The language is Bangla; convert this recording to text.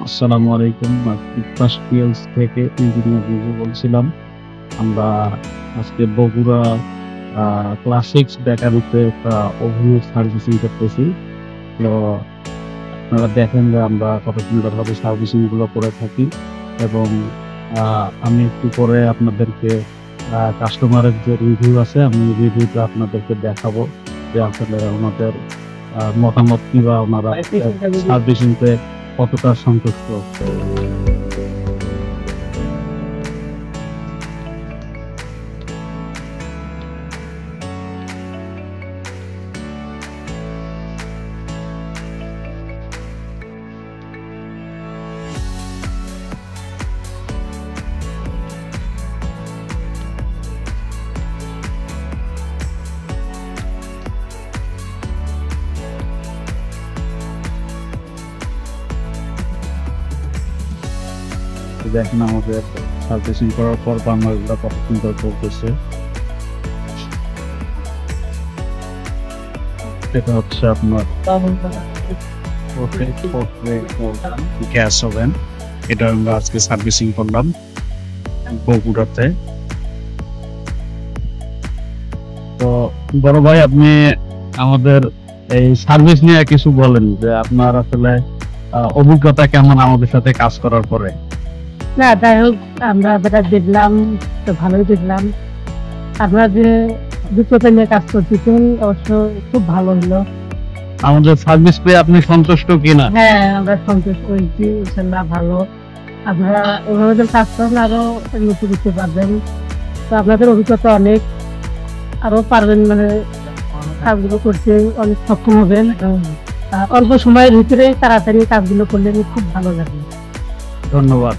আসসালামু আলাইকুম। তিতাস পিএলস থেকে ইঞ্জিনিয়ার রিজু বলছিলাম। আমরা আজকে বগুড়া ক্লাসিক্স বেকারিতে একটা ওভেনের সার্ভিসিং করতেছি। তো আপনারা দেখেন যে আমরা কত সুন্দরভাবে সার্ভিসিং গুলো করে থাকি এবং আমি একটু পরে আপনাদেরকে কাস্টমারের যে রিভিউ আছে আমি রিভিউটা আপনাদেরকে দেখাবো যে আসলে ওনাদের মতামত কি বা ওনারা সার্ভিসিংতে কতটা সন্তুষ্ট। দেখেন আমাদের সার্ভিসিং করার পর বাংলাগুলো কত সুন্দর চলতেছে। এটা হচ্ছে আপনার গ্যাস ওভেন, এটা আমরা আজকে সার্ভিসিং করলাম বগুড়াতে। তো বড় ভাই, আপনি আমাদের এই সার্ভিস নিয়ে কিছু বলেন যে আপনার আসলে অভিজ্ঞতা কেমন আমাদের সাথে কাজ করার পরে? না, যাই হোক, আমরা যেটা দেখলাম তো ভালোই দেখলাম। আপনারা যে অভিজ্ঞতা নিয়ে কাজ করতেছেন অবশ্য খুব ভালো হলো। আমাদের সার্ভিস পেয়ে আপনি সন্তুষ্ট কিনা? হ্যাঁ, আমরা সন্তুষ্ট হয়েছি, ইনশাল্লাহ ভালো। আপনারা ওভাবে যদি কাজ করেন আরো উন্নতি করতে পারবেন। তো আপনাদের অভিজ্ঞতা অনেক, আরো পারবেন, মানে কাজগুলো করতে অনেক সক্ষম হবেন। অল্প সময়ের ভিতরে তাড়াতাড়ি কাজগুলো করলে খুব ভালো লাগে। ধন্যবাদ।